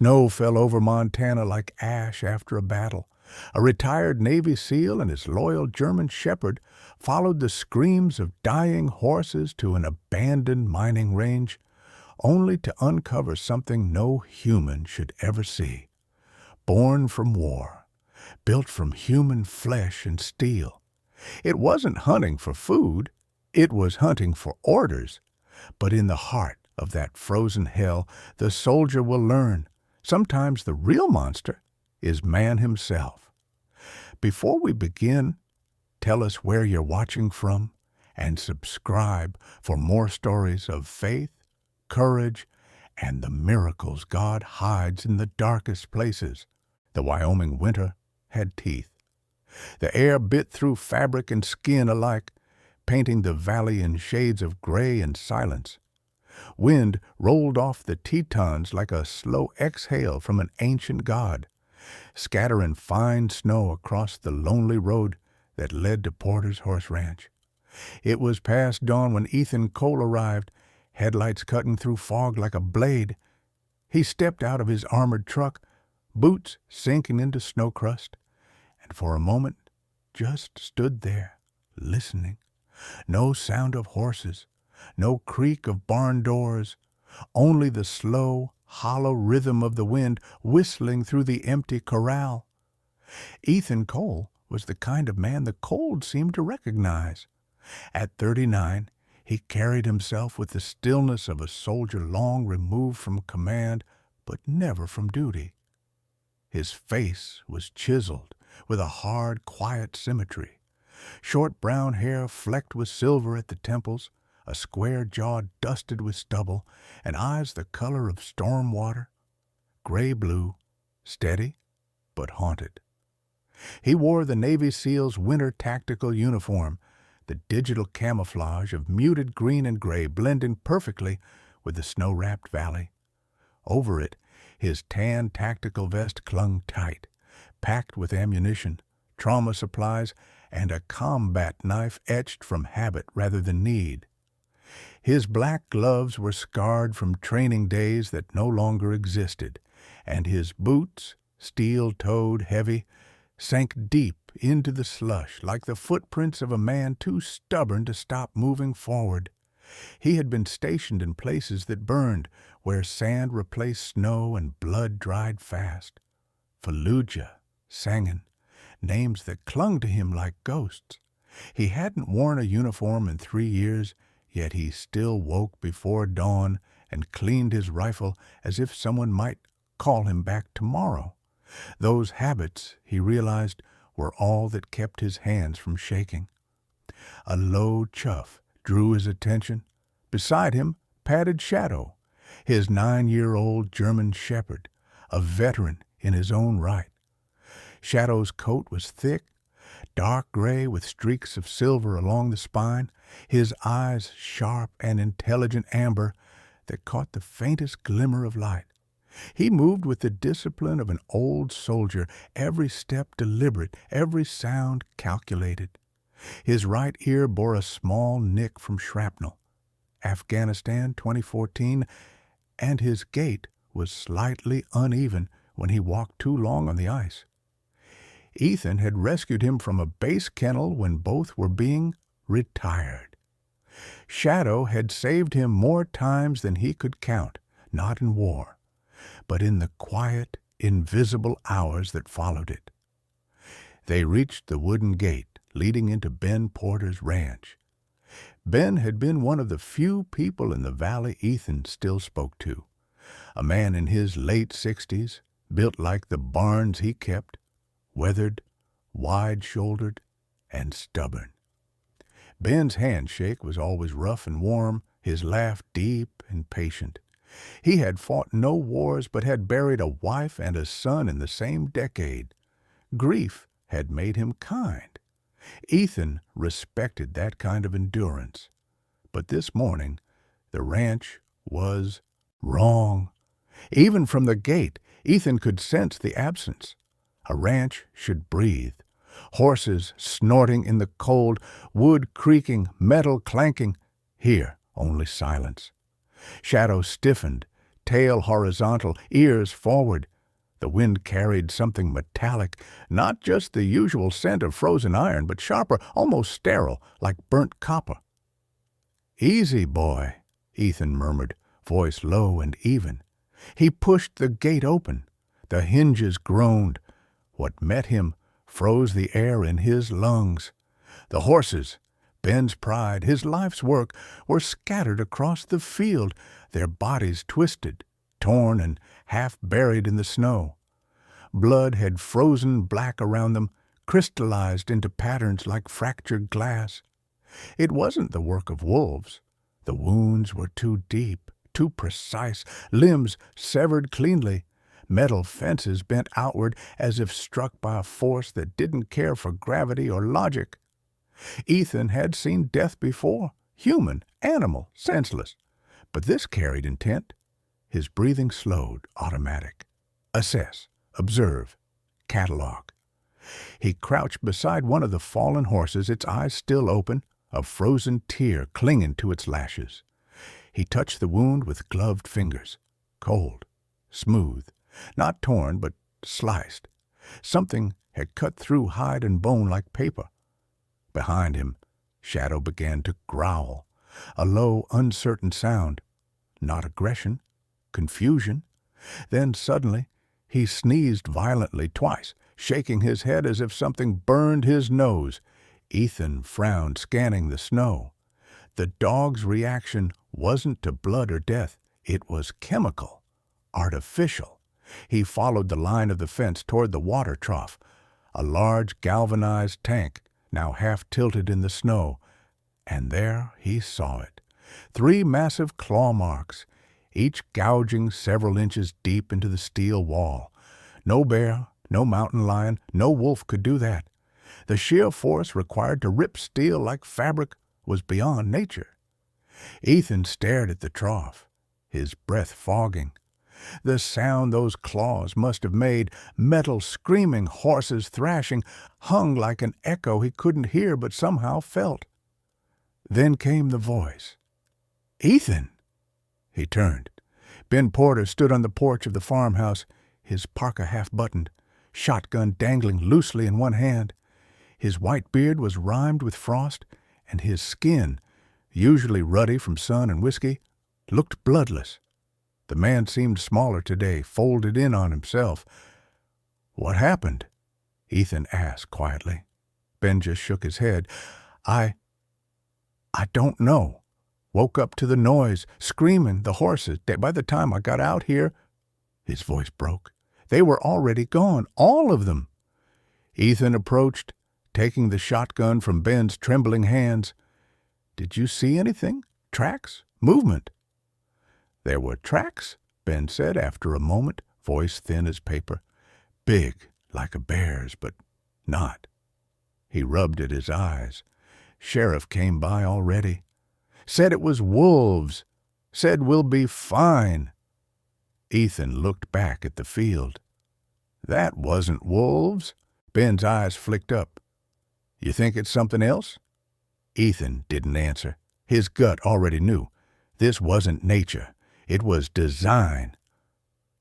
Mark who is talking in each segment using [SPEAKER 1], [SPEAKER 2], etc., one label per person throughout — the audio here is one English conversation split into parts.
[SPEAKER 1] Snow fell over Montana like ash after a battle. A retired Navy SEAL and his loyal German shepherd followed the screams of dying horses to an abandoned mining range, only to uncover something no human should ever see. Born from war, built from human flesh and steel. It wasn't hunting for food, it was hunting for orders. But in the heart of that frozen hell, the soldier will learn sometimes the real monster is man himself. Before we begin, tell us where you're watching from and subscribe for more stories of faith, courage, and the miracles God hides in the darkest places. The Wyoming winter had teeth. The air bit through fabric and skin alike, painting the valley in shades of gray and silence. Wind rolled off the Tetons like a slow exhale from an ancient god, scattering fine snow across the lonely road that led to Porter's horse ranch. It was past dawn when Ethan Cole arrived, headlights cutting through fog like a blade. He stepped out of his armored truck, boots sinking into snow crust, and for a moment just stood there, listening. No sound of horses, no creak of barn doors, only the slow, hollow rhythm of the wind whistling through the empty corral. Ethan Cole was the kind of man the cold seemed to recognize. At 39, he carried himself with the stillness of a soldier long removed from command, but never from duty. His face was chiseled with a hard, quiet symmetry. Short brown hair flecked with silver at the temples, a square jaw dusted with stubble, and eyes the color of storm water, gray-blue, steady but haunted. He wore the Navy SEAL's winter tactical uniform, the digital camouflage of muted green and gray blending perfectly with the snow-wrapped valley. Over it, his tan tactical vest clung tight, packed with ammunition, trauma supplies, and a combat knife etched from habit rather than need. His black gloves were scarred from training days that no longer existed, and his boots, steel-toed, heavy, sank deep into the slush like the footprints of a man too stubborn to stop moving forward. He had been stationed in places that burned, where sand replaced snow and blood dried fast. Fallujah, Sangin, names that clung to him like ghosts. He hadn't worn a uniform in 3 years, yet he still woke before dawn and cleaned his rifle as if someone might call him back tomorrow. Those habits, he realized, were all that kept his hands from shaking. A low chuff drew his attention. Beside him padded Shadow, his 9-year-old German shepherd, a veteran in his own right. Shadow's coat was thick, dark gray with streaks of silver along the spine, his eyes sharp and intelligent amber that caught the faintest glimmer of light. He moved with the discipline of an old soldier, every step deliberate, every sound calculated. His right ear bore a small nick from shrapnel, Afghanistan 2014, and his gait was slightly uneven when he walked too long on the ice. Ethan had rescued him from a base kennel when both were being retired. Shadow had saved him more times than he could count, not in war, but in the quiet, invisible hours that followed it. They reached the wooden gate leading into Ben Porter's ranch. Ben had been one of the few people in the valley Ethan still spoke to, a man in his late 60s, built like the barns he kept, weathered, wide-shouldered, and stubborn. Ben's handshake was always rough and warm, his laugh deep and patient. He had fought no wars but had buried a wife and a son in the same decade. Grief had made him kind. Ethan respected that kind of endurance. But this morning, the ranch was wrong. Even from the gate, Ethan could sense the absence. A ranch should breathe. Horses snorting in the cold, wood creaking, metal clanking. Here, only silence. Shadow stiffened, tail horizontal, ears forward. The wind carried something metallic, not just the usual scent of frozen iron, but sharper, almost sterile, like burnt copper. "Easy, boy," Ethan murmured, voice low and even. He pushed the gate open. The hinges groaned. What met him froze the air in his lungs. The horses, Ben's pride, his life's work, were scattered across the field, their bodies twisted, torn, and half buried in the snow. Blood had frozen black around them, crystallized into patterns like fractured glass. It wasn't the work of wolves. The wounds were too deep, too precise, limbs severed cleanly, metal fences bent outward as if struck by a force that didn't care for gravity or logic. Ethan had seen death before, human, animal, senseless. But this carried intent. His breathing slowed, automatic. Assess, observe, catalog. He crouched beside one of the fallen horses, its eyes still open, a frozen tear clinging to its lashes. He touched the wound with gloved fingers. Cold, smooth, not torn, but sliced. Something had cut through hide and bone like paper. Behind him, Shadow began to growl, a low, uncertain sound. Not aggression, confusion. Then suddenly, he sneezed violently twice, shaking his head as if something burned his nose. Ethan frowned, scanning the snow. The dog's reaction wasn't to blood or death. It was chemical, artificial. He followed the line of the fence toward the water trough, a large galvanized tank, now half tilted in the snow. And there he saw it. 3 massive claw marks, each gouging several inches deep into the steel wall. No bear, no mountain lion, no wolf could do that. The sheer force required to rip steel like fabric was beyond nature. Ethan stared at the trough, his breath fogging. The sound those claws must have made, metal screaming, horses thrashing, hung like an echo he couldn't hear but somehow felt. Then came the voice. "Ethan!" He turned. Ben Porter stood on the porch of the farmhouse, his parka half-buttoned, shotgun dangling loosely in one hand. His white beard was rimed with frost, and his skin, usually ruddy from sun and whiskey, looked bloodless. The man seemed smaller today, folded in on himself. "What happened?" Ethan asked quietly. Ben just shook his head. I don't know. Woke up to the noise, screaming, the horses. By the time I got out here," his voice broke, "they were already gone, all of them." Ethan approached, taking the shotgun from Ben's trembling hands. "Did you see anything? Tracks? Movement?" "There were tracks," Ben said after a moment, voice thin as paper. "Big, like a bear's, but not." He rubbed at his eyes. "Sheriff came by already. Said it was wolves. Said we'll be fine." Ethan looked back at the field. "That wasn't wolves." Ben's eyes flicked up. "You think it's something else?" Ethan didn't answer. His gut already knew. This wasn't nature. It was design.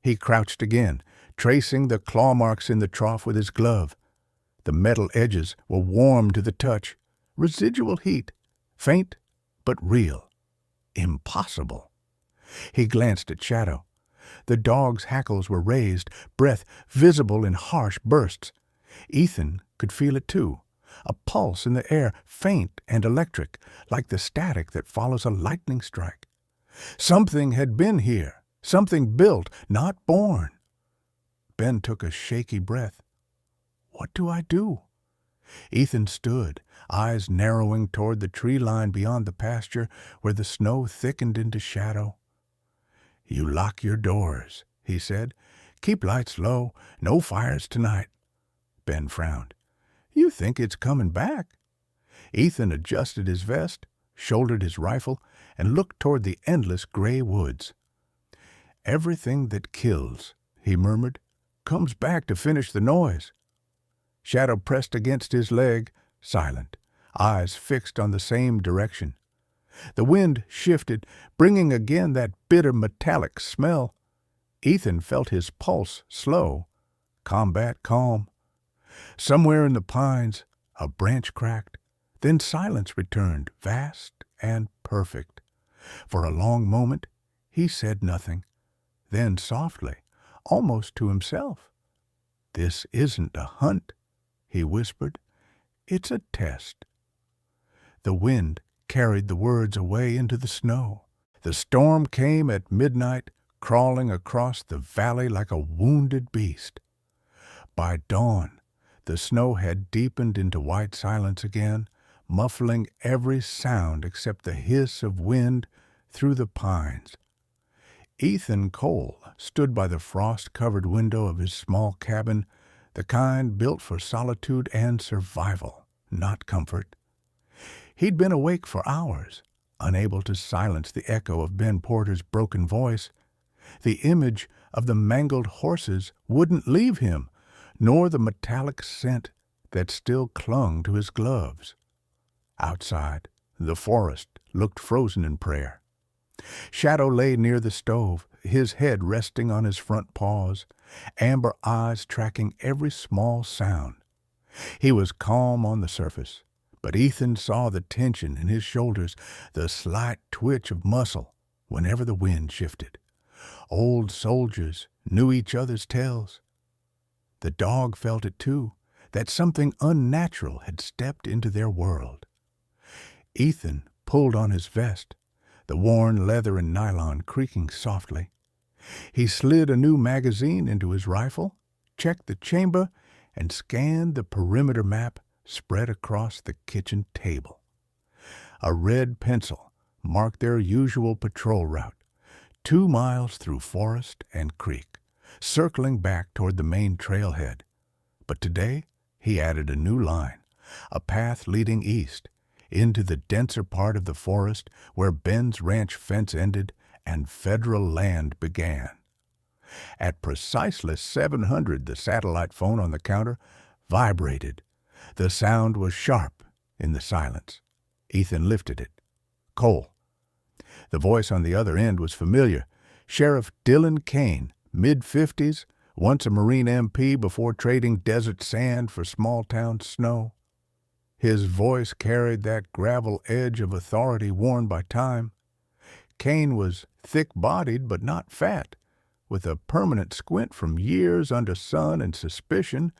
[SPEAKER 1] He crouched again, tracing the claw marks in the trough with his glove. The metal edges were warm to the touch. Residual heat, faint but real. Impossible. He glanced at Shadow. The dog's hackles were raised, breath visible in harsh bursts. Ethan could feel it too. A pulse in the air, faint and electric, like the static that follows a lightning strike. Something had been here, something built, not born. Ben took a shaky breath. What do I do? Ethan stood, eyes narrowing toward the tree line beyond the pasture where the snow thickened into shadow. "You lock your doors," he said. "Keep lights low. No fires tonight." Ben frowned. "You think it's coming back?" Ethan adjusted his vest, shouldered his rifle, and looked toward the endless gray woods. "Everything that kills," he murmured, "comes back to finish the noise." Shadow pressed against his leg, silent, eyes fixed on the same direction. The wind shifted, bringing again that bitter metallic smell. Ethan felt his pulse slow, combat calm. Somewhere in the pines, a branch cracked. Then silence returned, vast and perfect. For a long moment, he said nothing. Then softly, almost to himself, "This isn't a hunt," he whispered. "It's a test." The wind carried the words away into the snow. The storm came at midnight, crawling across the valley like a wounded beast. By dawn, the snow had deepened into white silence again, muffling every sound except the hiss of wind through the pines. Ethan Cole stood by the frost-covered window of his small cabin, the kind built for solitude and survival, not comfort. He'd been awake for hours, unable to silence the echo of Ben Porter's broken voice. The image of the mangled horses wouldn't leave him, nor the metallic scent that still clung to his gloves. Outside, the forest looked frozen in prayer. Shadow lay near the stove, his head resting on his front paws, amber eyes tracking every small sound. He was calm on the surface, but Ethan saw the tension in his shoulders, the slight twitch of muscle whenever the wind shifted. Old soldiers knew each other's tales. The dog felt it too, that something unnatural had stepped into their world. Ethan pulled on his vest, the worn leather and nylon creaking softly. He slid a new magazine into his rifle, checked the chamber, and scanned the perimeter map spread across the kitchen table. A red pencil marked their usual patrol route, 2 miles through forest and creek, circling back toward the main trailhead. But today he added a new line, a path leading east, into the denser part of the forest where Ben's ranch fence ended and federal land began. At precisely 700, the satellite phone on the counter vibrated. The sound was sharp in the silence. Ethan lifted it. "Cole." The voice on the other end was familiar. Sheriff Dylan Kane, mid-50s, once a Marine MP before trading desert sand for small-town snow. His voice carried that gravel edge of authority worn by time. Kane was thick-bodied but not fat, with a permanent squint from years under sun and suspicion.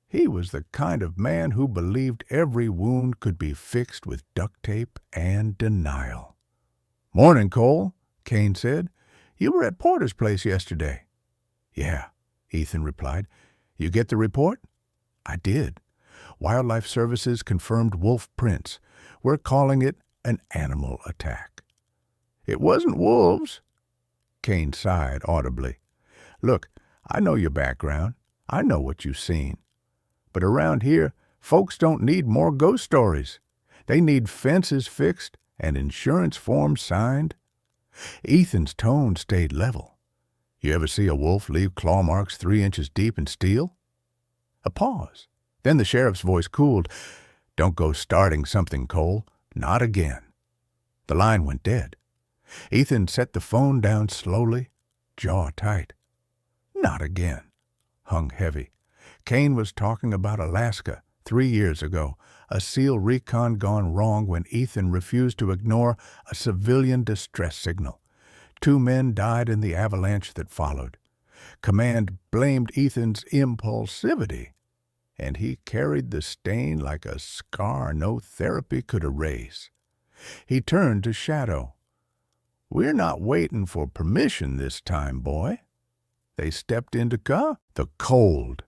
[SPEAKER 1] He was the kind of man who believed every wound could be fixed with duct tape and denial. "Morning, Cole," Kane said. "You were at Porter's place yesterday." "Yeah," Ethan replied. "You get the report?" "I did. Wildlife Services confirmed wolf prints. We're calling it an animal attack." "It wasn't wolves." Kane sighed audibly. "Look, I know your background. I know what you've seen. But around here, folks don't need more ghost stories. They need fences fixed and insurance forms signed." Ethan's tone stayed level. "You ever see a wolf leave claw marks 3 inches deep in steel?" A pause. Then the sheriff's voice cooled. "Don't go starting something, Cole. Not again." The line went dead. Ethan set the phone down slowly, jaw tight. "Not again," hung heavy. Kane was talking about Alaska 3 years ago, a SEAL recon gone wrong when Ethan refused to ignore a civilian distress signal. 2 men died in the avalanche that followed. Command blamed Ethan's impulsivity, and he carried the stain like a scar no therapy could erase. He turned to Shadow. "We're not waiting for permission this time, boy." They stepped into the cold.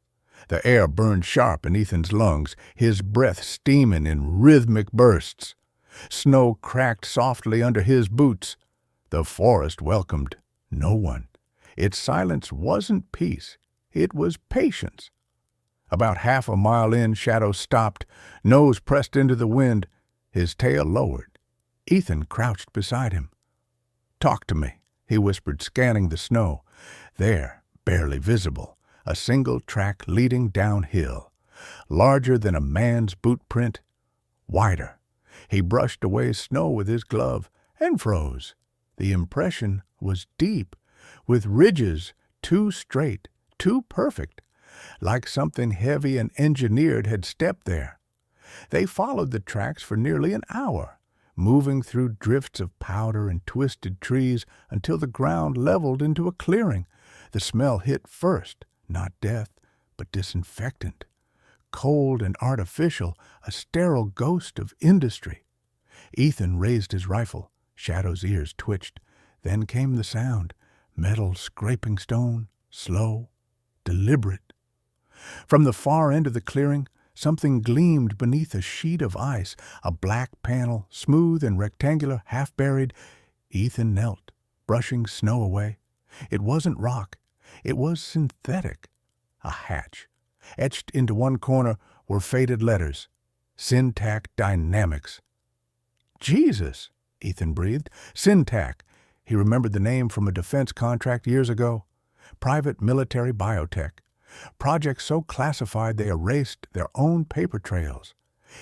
[SPEAKER 1] The air burned sharp in Ethan's lungs, his breath steaming in rhythmic bursts. Snow cracked softly under his boots. The forest welcomed no one. Its silence wasn't peace. It was patience. About half a mile in, Shadow stopped, nose pressed into the wind, his tail lowered. Ethan crouched beside him. "Talk to me," he whispered, scanning the snow. There, barely visible, a single track leading downhill, larger than a man's boot print, wider. He brushed away snow with his glove and froze. The impression was deep, with ridges too straight, too perfect, like something heavy and engineered had stepped there. They followed the tracks for nearly an hour, moving through drifts of powder and twisted trees until the ground leveled into a clearing. The smell hit first, not death, but disinfectant. Cold and artificial, a sterile ghost of industry. Ethan raised his rifle. Shadow's ears twitched. Then came the sound, metal scraping stone, slow, deliberate. From the far end of the clearing, something gleamed beneath a sheet of ice, a black panel, smooth and rectangular, half-buried. Ethan knelt, brushing snow away. It wasn't rock. It was synthetic. A hatch. Etched into one corner were faded letters. Syntac Dynamics. Jesus, Ethan breathed. Syntac. He remembered the name from a defense contract years ago. Private military biotech. Projects so classified they erased their own paper trails.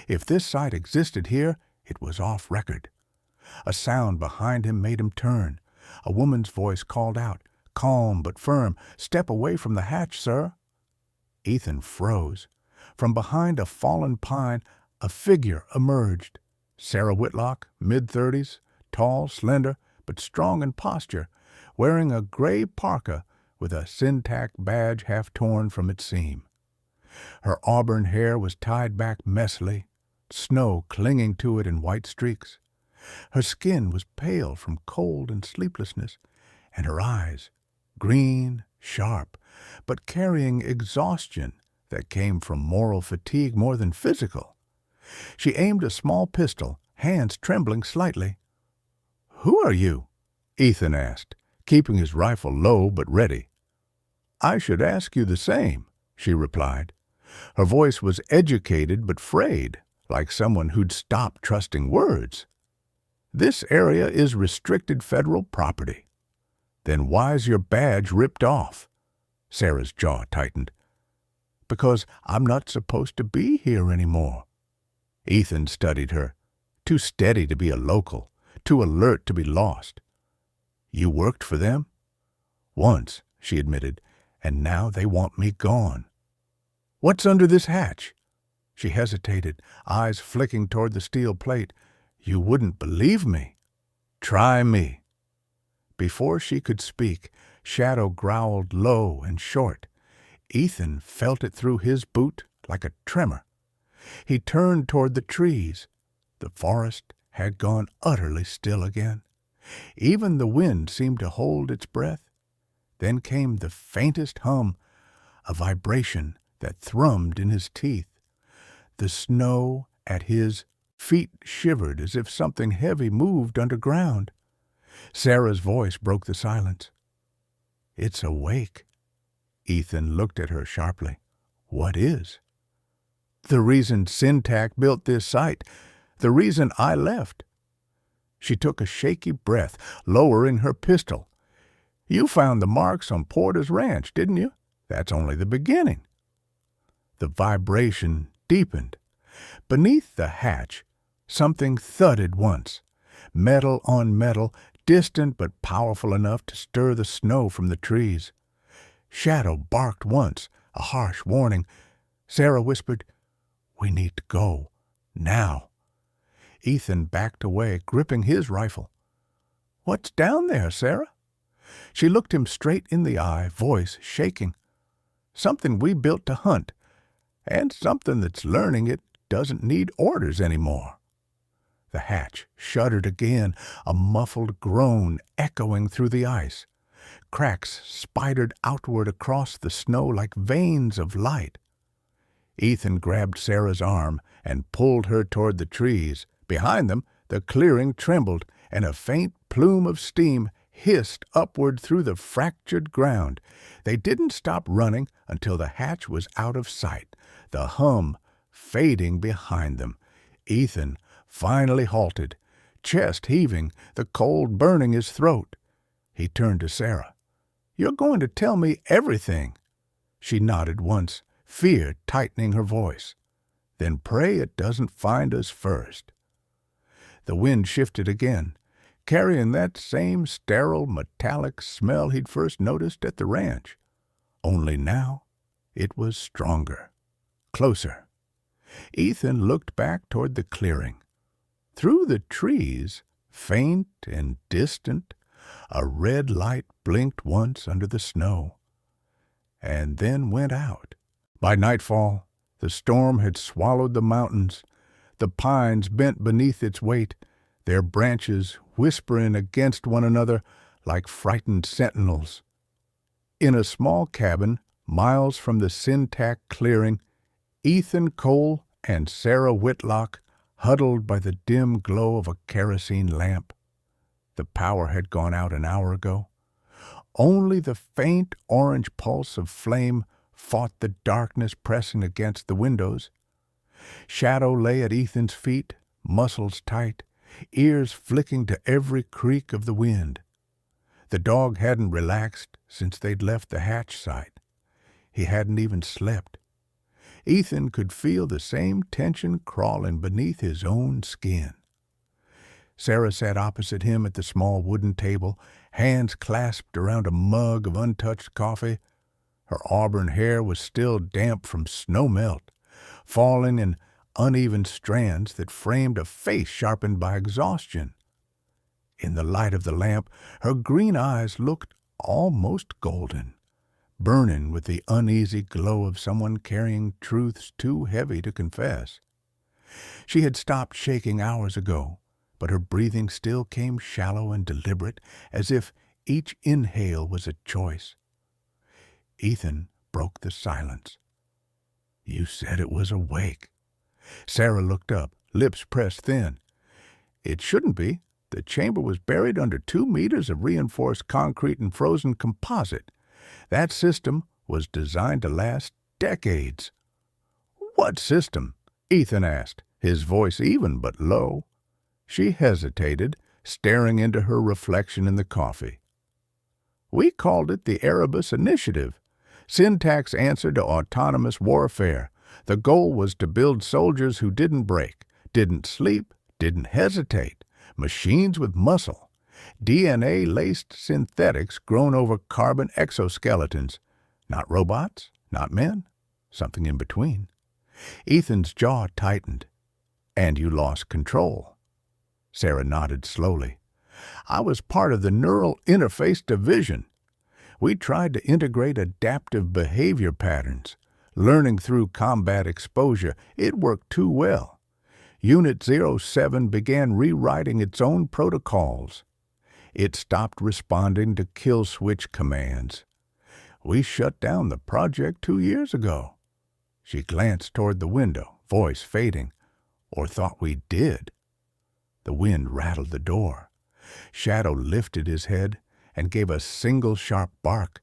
[SPEAKER 1] If this site existed here, it was off record. A sound behind him made him turn. A woman's voice called out, calm but firm, "Step away from the hatch, sir." Ethan froze. From behind a fallen pine, a figure emerged. Sarah Whitlock, mid-30s, tall, slender, but strong in posture, wearing a gray parka with a Syntac badge half torn from its seam. Her auburn hair was tied back messily, snow clinging to it in white streaks. Her skin was pale from cold and sleeplessness, and her eyes, green, sharp, but carrying exhaustion that came from moral fatigue more than physical. She aimed a small pistol, hands trembling slightly. "Who are you?" Ethan asked, keeping his rifle low but ready. "I should ask you the same," she replied. Her voice was educated but frayed, like someone who'd stopped trusting words. "This area is restricted federal property." "Then why's your badge ripped off?" Sarah's jaw tightened. "Because I'm not supposed to be here anymore." Ethan studied her, too steady to be a local, too alert to be lost. "You worked for them?" "Once," she admitted, "and now they want me gone." "What's under this hatch?" She hesitated, eyes flicking toward the steel plate. "You wouldn't believe me." "Try me." Before she could speak, Shadow growled low and short. Ethan felt it through his boot like a tremor. He turned toward the trees. The forest had gone utterly still again. Even the wind seemed to hold its breath. Then came the faintest hum, a vibration that thrummed in his teeth. The snow at his feet shivered as if something heavy moved underground. Sarah's voice broke the silence. "It's awake." Ethan looked at her sharply. "What is?" "The reason Syntac built this site. The reason I left." She took a shaky breath, lowering her pistol. "You found the marks on Porter's ranch, didn't you? That's only the beginning." The vibration deepened. Beneath the hatch, something thudded once. Metal on metal, distant but powerful enough to stir the snow from the trees. Shadow barked once, a harsh warning. Sarah whispered, "We need to go. Now." Ethan backed away, gripping his rifle. "What's down there, Sarah?" She looked him straight in the eye, voice shaking. "Something we built to hunt, and something that's learning it doesn't need orders anymore." The hatch shuddered again, a muffled groan echoing through the ice. Cracks spidered outward across the snow like veins of light. Ethan grabbed Sarah's arm and pulled her toward the trees. Behind them, the clearing trembled, and a faint plume of steam hissed upward through the fractured ground. They didn't stop running until the hatch was out of sight, the hum fading behind them. Ethan finally halted, chest heaving, the cold burning his throat. He turned to Sarah. "You're going to tell me everything." She nodded once, fear tightening her voice. "Then pray it doesn't find us first." The wind shifted again, carrying that same sterile, metallic smell he'd first noticed at the ranch. Only now it was stronger, closer. Ethan looked back toward the clearing. Through the trees, faint and distant, a red light blinked once under the snow, and then went out. By nightfall, the storm had swallowed the mountains. The pines bent beneath its weight, their branches whispering against one another like frightened sentinels. In a small cabin, miles from the Sintac clearing, Ethan Cole and Sarah Whitlock huddled by the dim glow of a kerosene lamp. The power had gone out an hour ago. Only the faint orange pulse of flame fought the darkness pressing against the windows. Shadow lay at Ethan's feet, muscles tight, ears flicking to every creak of the wind. The dog hadn't relaxed since they'd left the hatch site. He hadn't even slept. Ethan could feel the same tension crawling beneath his own skin. Sarah sat opposite him at the small wooden table, hands clasped around a mug of untouched coffee. Her auburn hair was still damp from snow melt, falling in uneven strands that framed a face sharpened by exhaustion. In the light of the lamp, her green eyes looked almost golden, burning with the uneasy glow of someone carrying truths too heavy to confess. She had stopped shaking hours ago, but her breathing still came shallow and deliberate, as if each inhale was a choice. Ethan broke the silence. "You said it was awake." Sarah looked up, lips pressed thin. "It shouldn't be. The chamber was buried under 2 meters of reinforced concrete and frozen composite. That system was designed to last decades." "What system?" Ethan asked, his voice even but low. She hesitated, staring into her reflection in the coffee. "We called it the Erebus Initiative. Sintac's answer to autonomous warfare. The goal was to build soldiers who didn't break, didn't sleep, didn't hesitate. Machines with muscle. DNA-laced synthetics grown over carbon exoskeletons. Not robots, not men. Something in between." Ethan's jaw tightened. "And you lost control." Sarah nodded slowly. "I was part of the Neural Interface Division. We tried to integrate adaptive behavior patterns, learning through combat exposure. It worked too well. Unit 07 began rewriting its own protocols. It stopped responding to kill switch commands. We shut down the project 2 years ago." She glanced toward the window, voice fading. "Or thought we did." The wind rattled the door. Shadow lifted his head and gave a single sharp bark,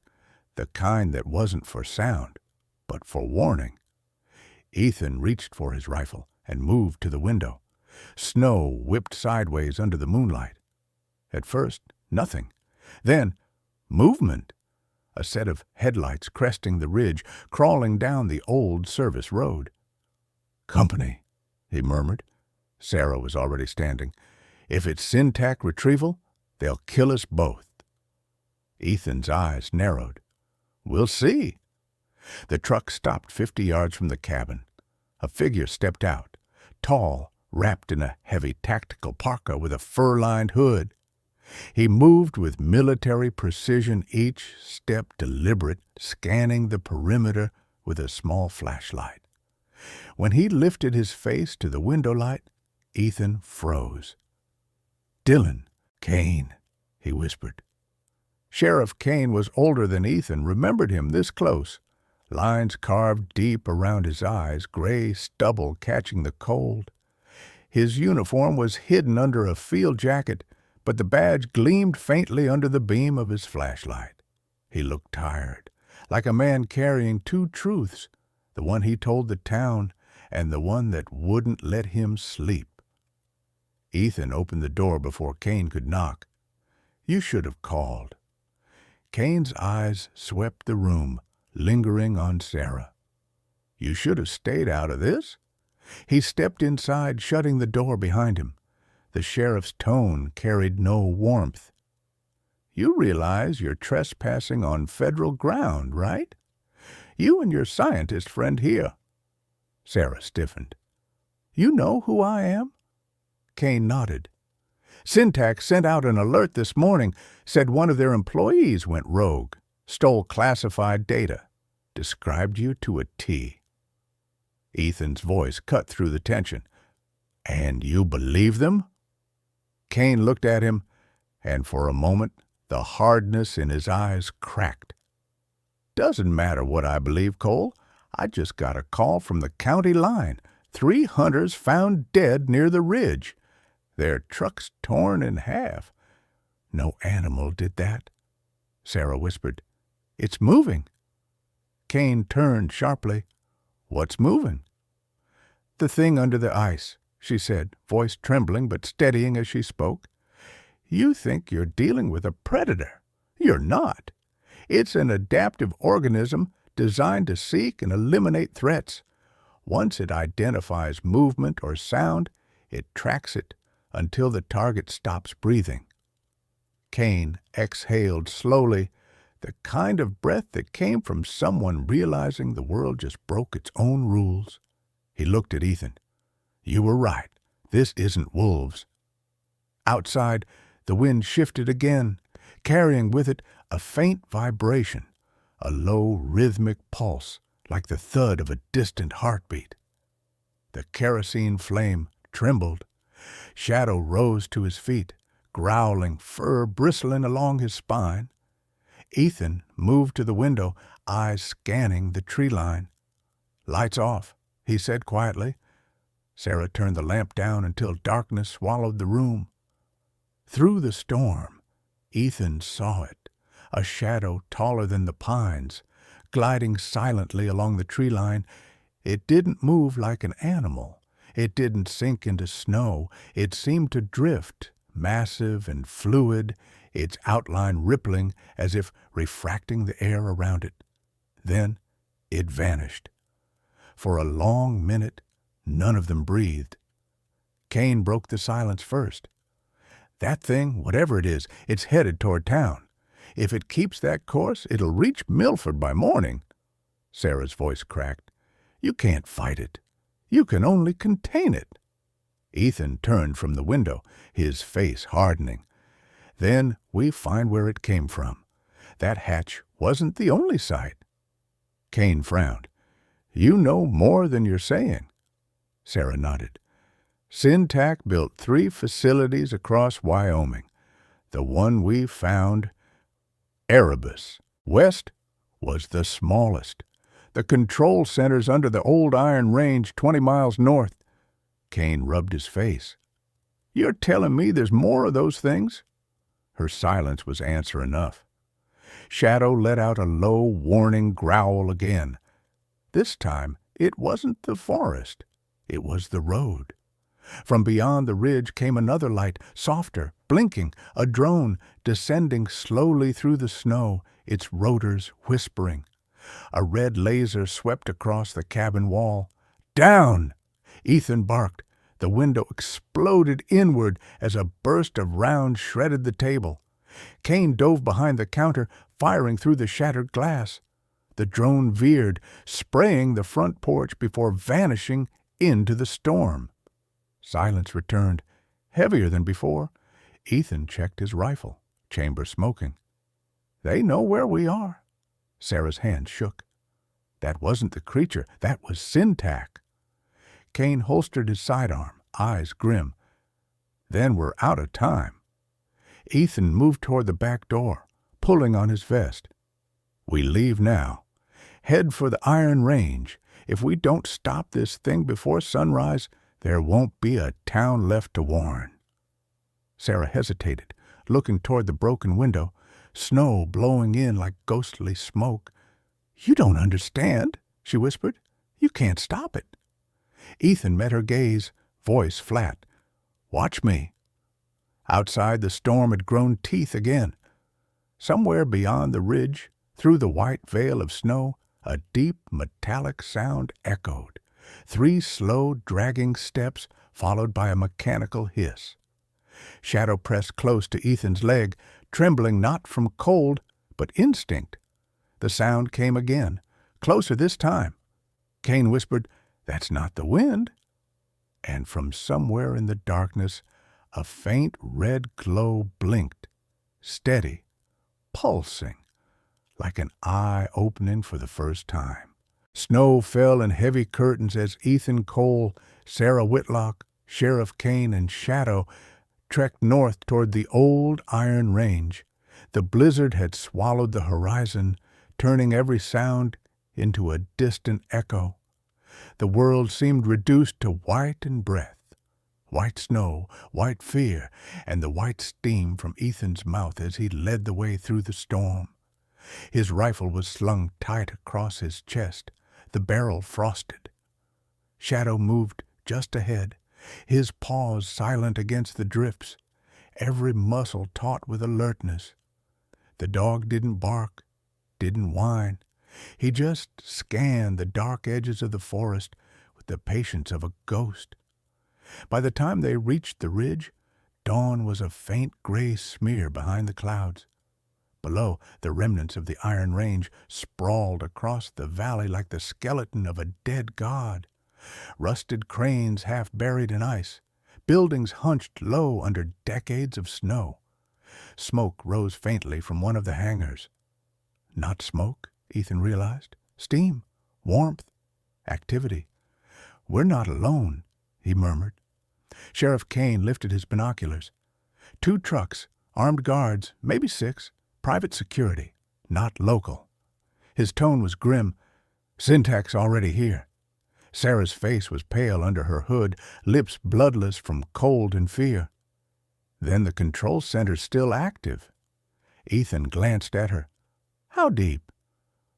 [SPEAKER 1] the kind that wasn't for sound, but for warning. Ethan reached for his rifle and moved to the window. Snow whipped sideways under the moonlight. At first, nothing. Then, movement. A set of headlights cresting the ridge, crawling down the old service road. "Company," he murmured. Sarah was already standing. "If it's Sintac retrieval, they'll kill us both." Ethan's eyes narrowed. "We'll see." The truck stopped 50 yards from the cabin. A figure stepped out, tall, wrapped in a heavy tactical parka with a fur-lined hood. He moved with military precision, each step deliberate, scanning the perimeter with a small flashlight. When he lifted his face to the window light, Ethan froze. "Dylan Kane," he whispered. Sheriff Kane was older than Ethan, remembered him this close. Lines carved deep around his eyes, gray stubble catching the cold. His uniform was hidden under a field jacket, but the badge gleamed faintly under the beam of his flashlight. He looked tired, like a man carrying 2 truths, the one he told the town and the one that wouldn't let him sleep. Ethan opened the door before Kane could knock. "You should have called." Kane's eyes swept the room, lingering on Sarah. "You should have stayed out of this." He stepped inside, shutting the door behind him. The sheriff's tone carried no warmth. "You realize you're trespassing on federal ground, right? You and your scientist friend here." Sarah stiffened. "You know who I am?" Kane nodded. "Syntax sent out an alert this morning, said one of their employees went rogue, stole classified data, described you to a T." Ethan's voice cut through the tension. "And you believe them?" Kane looked at him, and for a moment the hardness in his eyes cracked. "Doesn't matter what I believe, Cole. I just got a call from the county line. 3 hunters found dead near the ridge. Their trucks torn in half." "No animal did that," Sarah whispered. "It's moving." Kane turned sharply. "What's moving?" "The thing under the ice," she said, voice trembling but steadying as she spoke. "You think you're dealing with a predator. You're not. It's an adaptive organism designed to seek and eliminate threats. Once it identifies movement or sound, it tracks it until the target stops breathing." Kane exhaled slowly, the kind of breath that came from someone realizing the world just broke its own rules. He looked at Ethan. "You were right. This isn't wolves." Outside, the wind shifted again, carrying with it a faint vibration, a low rhythmic pulse like the thud of a distant heartbeat. The kerosene flame trembled. Shadow rose to his feet, growling, fur bristling along his spine. Ethan moved to the window, eyes scanning the tree line. "Lights off," he said quietly. Sarah turned the lamp down until darkness swallowed the room. Through the storm, Ethan saw it, a shadow taller than the pines, gliding silently along the tree line. It didn't move like an animal. It didn't sink into snow. It seemed to drift, massive and fluid, its outline rippling as if refracting the air around it. Then it vanished. For a long minute, none of them breathed. Kane broke the silence first. "That thing, whatever it is, it's headed toward town. If it keeps that course, it'll reach Milford by morning." Sarah's voice cracked. "You can't fight it. You can only contain it." Ethan turned from the window, his face hardening. "Then we find where it came from. That hatch wasn't the only sight." Kane frowned. "You know more than you're saying." Sarah nodded. "Syntax built 3 facilities across Wyoming. The one we found, Erebus West, was the smallest. The control center's under the old Iron Range 20 miles north." Kane rubbed his face. "You're telling me there's more of those things?" Her silence was answer enough. Shadow let out a low, warning growl again. This time, it wasn't the forest. It was the road. From beyond the ridge came another light, softer, blinking, a drone descending slowly through the snow, its rotors whispering. A red laser swept across the cabin wall. "Down!" Ethan barked. The window exploded inward as a burst of rounds shredded the table. Kane dove behind the counter, firing through the shattered glass. The drone veered, spraying the front porch before vanishing into the storm. Silence returned, heavier than before. Ethan checked his rifle, chamber smoking. "They know where we are." Sarah's hand shook. That wasn't the creature, that was Syntax. Kane holstered his sidearm, eyes grim. "Then we're out of time." Ethan moved toward the back door, pulling on his vest. "We leave now. Head for the Iron Range. If we don't stop this thing before sunrise, there won't be a town left to warn." Sarah hesitated, looking toward the broken window, snow blowing in like ghostly smoke. "You don't understand," she whispered. "You can't stop it." Ethan met her gaze, voice flat. "Watch me." Outside, the storm had grown teeth again. Somewhere beyond the ridge, through the white veil of snow, a deep metallic sound echoed. 3 slow, dragging steps followed by a mechanical hiss. Shadow pressed close to Ethan's leg, trembling not from cold, but instinct. The sound came again, closer this time. Cain whispered, "That's not the wind." And from somewhere in the darkness, a faint red glow blinked, steady, pulsing, like an eye opening for the first time. Snow fell in heavy curtains as Ethan Cole, Sarah Whitlock, Sheriff Cain, and Shadow trekked north toward the old Iron Range. The blizzard had swallowed the horizon, turning every sound into a distant echo. The world seemed reduced to white and breath. White snow, white fear, and the white steam from Ethan's mouth as he led the way through the storm. His rifle was slung tight across his chest, the barrel frosted. Shadow moved just ahead, his paws silent against the drifts, every muscle taut with alertness. The dog didn't bark, didn't whine. He just scanned the dark edges of the forest with the patience of a ghost. By the time they reached the ridge, dawn was a faint gray smear behind the clouds. Below, the remnants of the Iron Range sprawled across the valley like the skeleton of a dead god. Rusted cranes half buried in ice, buildings hunched low under decades of snow. Smoke rose faintly from one of the hangars. Not smoke, Ethan realized. Steam, warmth, activity. "We're not alone," he murmured. Sheriff Cain lifted his binoculars. 2 trucks, armed guards, maybe 6, private security, not local. His tone was grim. "Syntax already here." Sarah's face was pale under her hood, lips bloodless from cold and fear. "Then the control center's still active." Ethan glanced at her. "How deep?"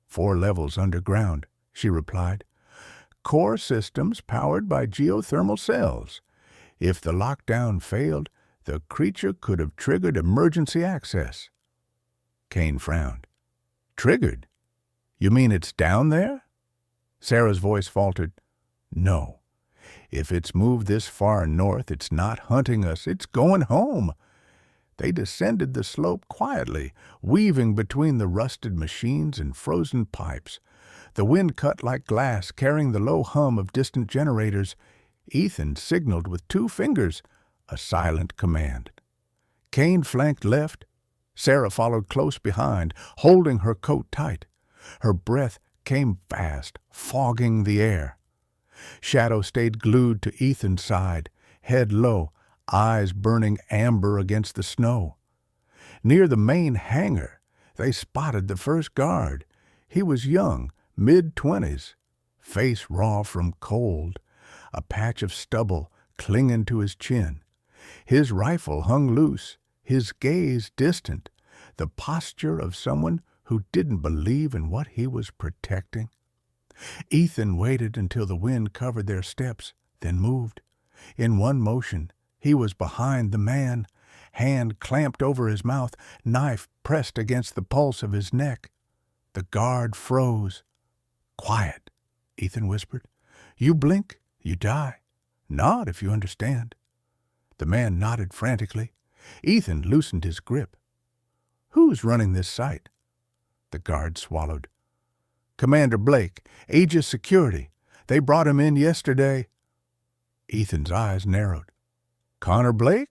[SPEAKER 1] 4 levels underground," she replied. "Core systems powered by geothermal cells. If the lockdown failed, the creature could have triggered emergency access." Cain frowned. "Triggered? You mean it's down there?" Sarah's voice faltered. "No. If it's moved this far north, it's not hunting us. It's going home." They descended the slope quietly, weaving between the rusted machines and frozen pipes. The wind cut like glass, carrying the low hum of distant generators. Ethan signaled with 2 fingers, a silent command. Cain flanked left. Sarah followed close behind, holding her coat tight. Her breath came fast, fogging the air. Shadow stayed glued to Ethan's side, head low, eyes burning amber against the snow. Near the main hangar, they spotted the first guard. He was young, mid-20s, face raw from cold, a patch of stubble clinging to his chin. His rifle hung loose, his gaze distant, the posture of someone who didn't believe in what he was protecting. Ethan waited until the wind covered their steps, then moved. In one motion, he was behind the man, hand clamped over his mouth, knife pressed against the pulse of his neck. The guard froze. "Quiet," Ethan whispered. "You blink, you die. Nod if you understand." The man nodded frantically. Ethan loosened his grip. "Who's running this site?" The guard swallowed. "Commander Blake, Aegis Security. They brought him in yesterday." Ethan's eyes narrowed. "Connor Blake?"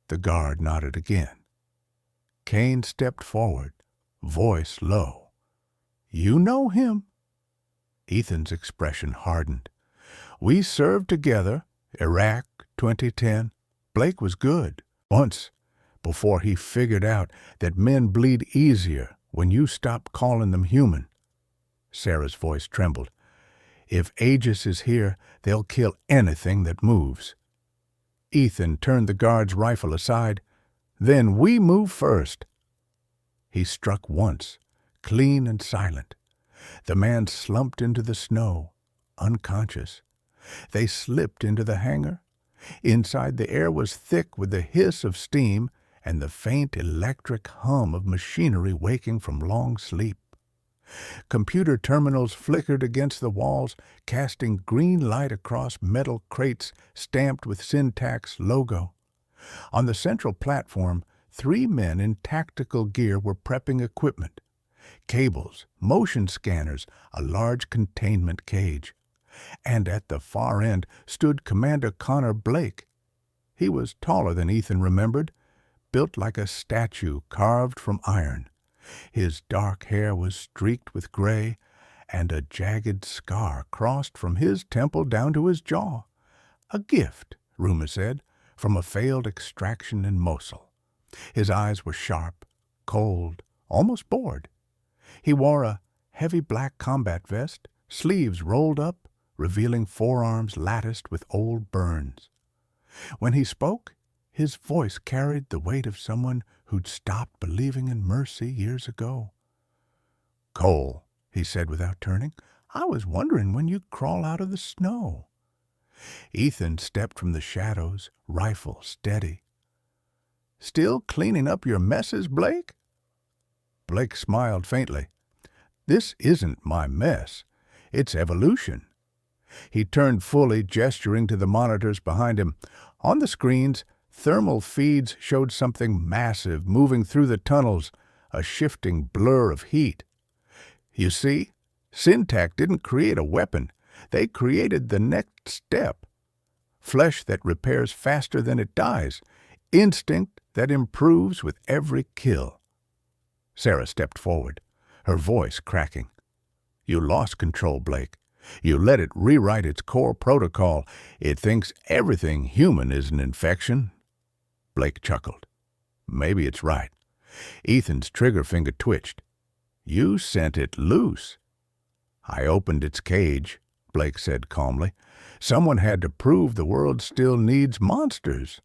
[SPEAKER 1] The guard nodded again. Cain stepped forward, voice low. "You know him?" Ethan's expression hardened. "We served together, Iraq 2010. Blake was good, once, before he figured out that men bleed easier when you stop calling them human." Sarah's voice trembled. "If Aegis is here, they'll kill anything that moves." Ethan turned the guard's rifle aside. "Then we move first." He struck once, clean and silent. The man slumped into the snow, unconscious. They slipped into the hangar. Inside, the air was thick with the hiss of steam and the faint electric hum of machinery waking from long sleep. Computer terminals flickered against the walls, casting green light across metal crates stamped with Syntax logo. On the central platform, 3 men in tactical gear were prepping equipment: cables, motion scanners, a large containment cage. And at the far end stood Commander Connor Blake. He was taller than Ethan remembered, built like a statue carved from iron. His dark hair was streaked with gray, and a jagged scar crossed from his temple down to his jaw. A gift, rumor said, from a failed extraction in Mosul. His eyes were sharp, cold, almost bored. He wore a heavy black combat vest, sleeves rolled up, revealing forearms latticed with old burns. When he spoke, his voice carried the weight of someone who'd stopped believing in mercy years ago. "Cole," he said without turning, "I was wondering when you'd crawl out of the snow." Ethan stepped from the shadows, rifle steady. "Still cleaning up your messes, Blake?" Blake smiled faintly. "This isn't my mess. It's evolution." He turned fully, gesturing to the monitors behind him. On the screens, thermal feeds showed something massive moving through the tunnels, a shifting blur of heat. "You see, Syntac didn't create a weapon. They created the next step. Flesh that repairs faster than it dies. Instinct that improves with every kill." Sarah stepped forward, her voice cracking. "You lost control, Blake. You let it rewrite its core protocol. It thinks everything human is an infection." Blake chuckled. "Maybe it's right." Ethan's trigger finger twitched. "You sent it loose." "I opened its cage," Blake said calmly. "Someone had to prove the world still needs monsters."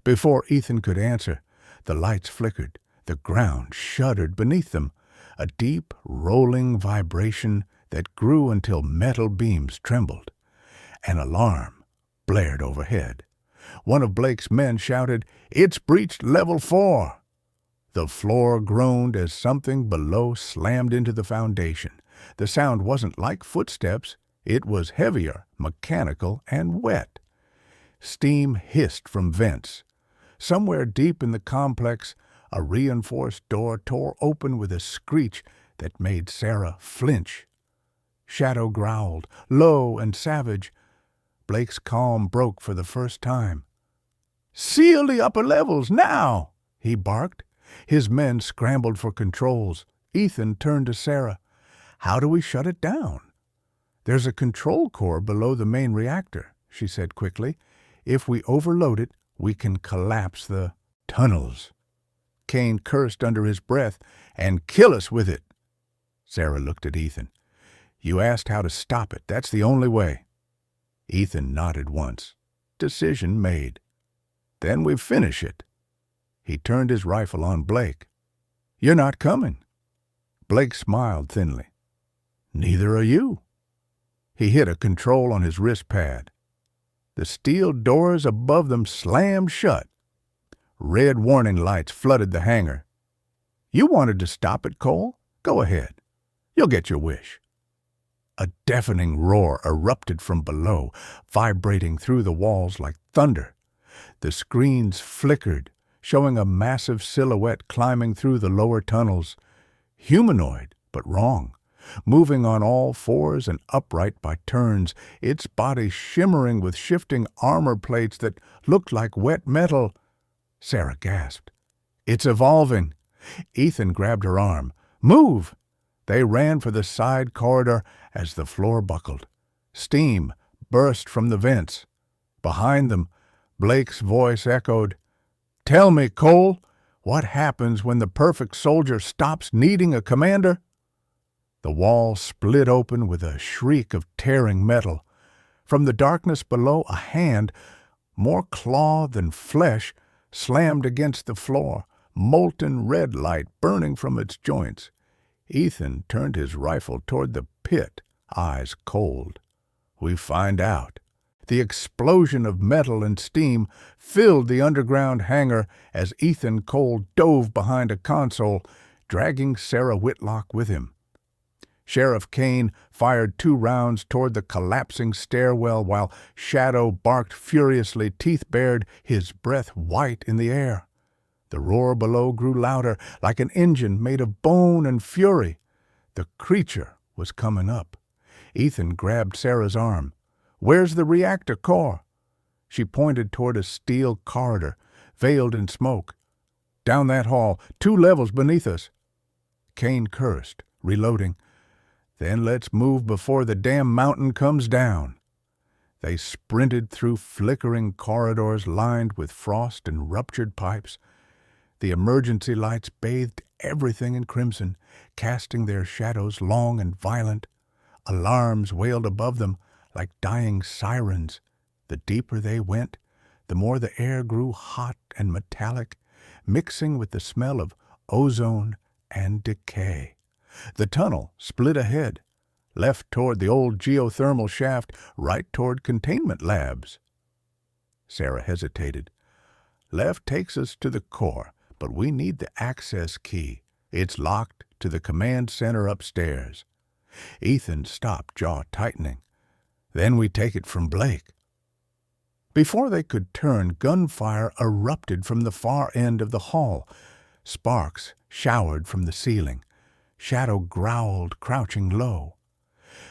[SPEAKER 1] Before Ethan could answer, the lights flickered. The ground shuddered beneath them, a deep, rolling vibration that grew until metal beams trembled. An alarm blared overhead. One of Blake's men shouted, "It's breached level 4." The floor groaned as something below slammed into the foundation. The sound wasn't like footsteps. It was heavier, mechanical, and wet. Steam hissed from vents. Somewhere deep in the complex, a reinforced door tore open with a screech that made Sarah flinch. Shadow growled, low and savage. Blake's calm broke for the first time. "Seal the upper levels, now!" he barked. His men scrambled for controls. Ethan turned to Sarah. "How do we shut it down?" "There's a control core below the main reactor," she said quickly. "If we overload it, we can collapse the tunnels." Kane cursed under his breath. "And kill us with it." Sarah looked at Ethan. "You asked how to stop it. That's the only way." Ethan nodded once. Decision made. "Then we finish it." He turned his rifle on Blake. "You're not coming." Blake smiled thinly. "Neither are you." He hit a control on his wrist pad. The steel doors above them slammed shut. Red warning lights flooded the hangar. "You wanted to stop it, Cole? Go ahead. You'll get your wish." A deafening roar erupted from below, vibrating through the walls like thunder. The screens flickered, showing a massive silhouette climbing through the lower tunnels. Humanoid, but wrong. Moving on all fours and upright by turns, its body shimmering with shifting armor plates that looked like wet metal. Sarah gasped. "It's evolving." Ethan grabbed her arm. "Move!" They ran for the side corridor as the floor buckled. Steam burst from the vents. Behind them, Blake's voice echoed, "Tell me, Cole, what happens when the perfect soldier stops needing a commander?" The wall split open with a shriek of tearing metal. From the darkness below, a hand, more claw than flesh, slammed against the floor, molten red light burning from its joints. Ethan turned his rifle toward the pit, eyes cold. "We find out." The explosion of metal and steam filled the underground hangar as Ethan Cole dove behind a console, dragging Sarah Whitlock with him. Sheriff Kane fired 2 rounds toward the collapsing stairwell while Shadow barked furiously, teeth bared, his breath white in the air. The roar below grew louder, like an engine made of bone and fury. The creature was coming up. Ethan grabbed Sarah's arm. "Where's the reactor core?" She pointed toward a steel corridor, veiled in smoke. "Down that hall, 2 levels beneath us." Kane cursed, reloading. "Then let's move before the damn mountain comes down." They sprinted through flickering corridors lined with frost and ruptured pipes. The emergency lights bathed everything in crimson, casting their shadows long and violent. Alarms wailed above them like dying sirens. The deeper they went, the more the air grew hot and metallic, mixing with the smell of ozone and decay. The tunnel split ahead, left toward the old geothermal shaft, right toward containment labs. Sarah hesitated. "Left takes us to the core, but we need the access key. It's locked to the command center upstairs." Ethan stopped, jaw tightening. "Then we take it from Blake." Before they could turn, gunfire erupted from the far end of the hall. Sparks showered from the ceiling. Shadow growled, crouching low.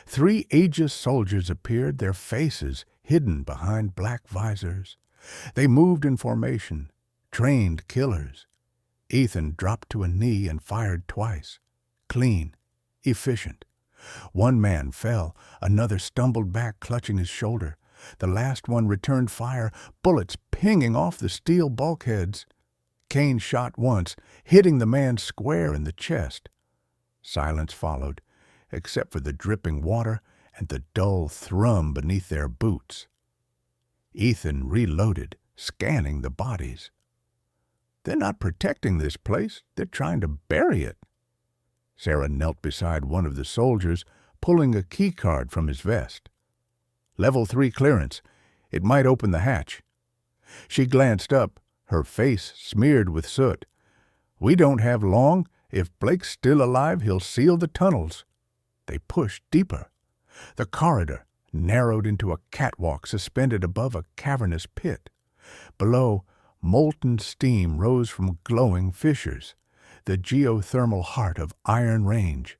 [SPEAKER 1] 3 Aegis soldiers appeared, their faces hidden behind black visors. They moved in formation, trained killers. Ethan dropped to a knee and fired twice. Clean, efficient. 1 man fell, another stumbled back, clutching his shoulder. The last one returned fire, bullets pinging off the steel bulkheads. Kane shot once, hitting the man square in the chest. Silence followed, except for the dripping water and the dull thrum beneath their boots. Ethan reloaded, scanning the bodies. "They're not protecting this place, they're trying to bury it." Sarah knelt beside one of the soldiers, pulling a key card from his vest. "Level 3 clearance. It might open the hatch." She glanced up, her face smeared with soot. "We don't have long. If Blake's still alive, he'll seal the tunnels." They pushed deeper. The corridor narrowed into a catwalk suspended above a cavernous pit. Below, molten steam rose from glowing fissures, the geothermal heart of Iron Range.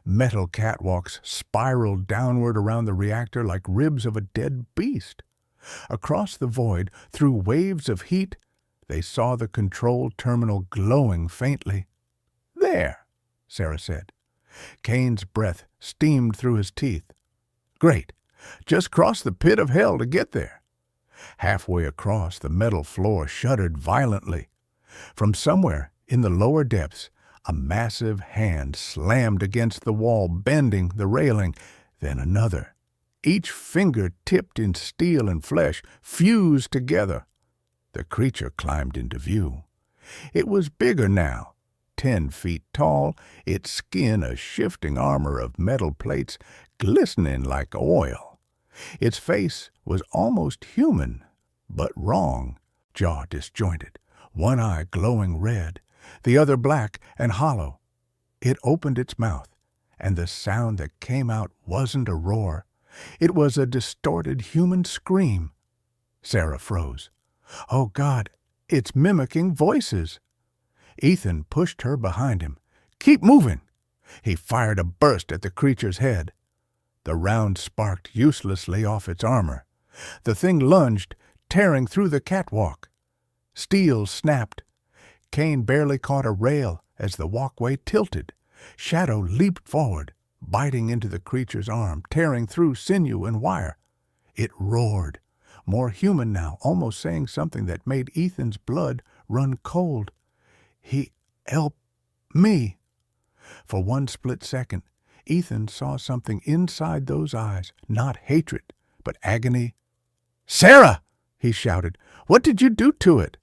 [SPEAKER 1] Metal catwalks spiraled downward around the reactor like ribs of a dead beast. Across the void, through waves of heat, they saw the control terminal glowing faintly. "There," Sarah said. Kane's breath steamed through his teeth. "Great. Just cross the pit of hell to get there." Halfway across, the metal floor shuddered violently. From somewhere in the lower depths, a massive hand slammed against the wall, bending the railing, then another. Each finger tipped in steel and flesh, fused together. The creature climbed into view. It was bigger now, 10 feet tall, its skin a shifting armor of metal plates glistening like oil. Its face was almost human, but wrong, jaw disjointed, one eye glowing red, the other black and hollow. It opened its mouth, and the sound that came out wasn't a roar. It was a distorted human scream. Sarah froze. "Oh, God, it's mimicking voices." Ethan pushed her behind him. "Keep moving!" He fired a burst at the creature's head. The round sparked uselessly off its armor. The thing lunged, tearing through the catwalk. Steel snapped. Kane barely caught a rail as the walkway tilted. Shadow leaped forward, biting into the creature's arm, tearing through sinew and wire. It roared, more human now, almost saying something that made Ethan's blood run cold. "Help me." For one split second, Ethan saw something inside those eyes, not hatred, but agony. "Sarah!" he shouted. "What did you do to it?"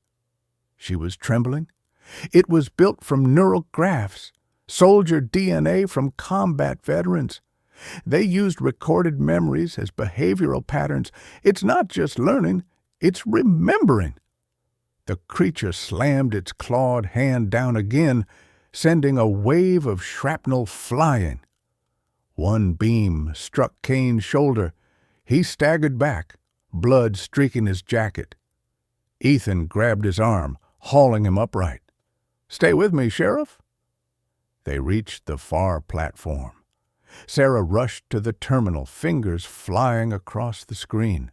[SPEAKER 1] She was trembling. It was built from neural grafts, soldier DNA from combat veterans. They used recorded memories as behavioral patterns. It's not just learning, it's remembering. The creature slammed its clawed hand down again, sending a wave of shrapnel flying. One beam struck Kane's shoulder. He staggered back, blood streaking his jacket. Ethan grabbed his arm, hauling him upright. "Stay with me, Sheriff." They reached the far platform. Sarah rushed to the terminal, fingers flying across the screen.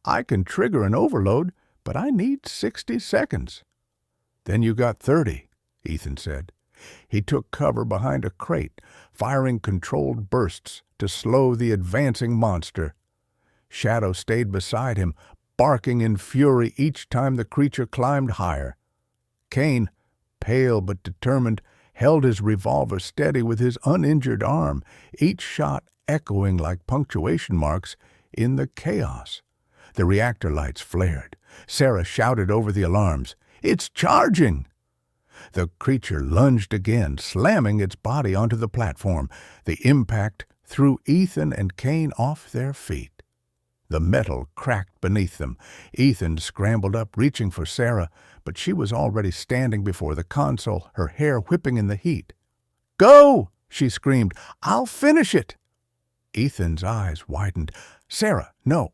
[SPEAKER 1] "I can trigger an overload, but I need 60 seconds. "Then you got 30, Ethan said. He took cover behind a crate, firing controlled bursts to slow the advancing monster. Shadow stayed beside him, barking in fury each time the creature climbed higher. Kane, pale but determined, held his revolver steady with his uninjured arm, each shot echoing like punctuation marks in the chaos. The reactor lights flared. Sarah shouted over the alarms, "It's charging!" The creature lunged again, slamming its body onto the platform. The impact threw Ethan and Kane off their feet. The metal cracked beneath them. Ethan scrambled up, reaching for Sarah, but she was already standing before the console, her hair whipping in the heat. "Go!" she screamed. "I'll finish it!" Ethan's eyes widened. "Sarah, no.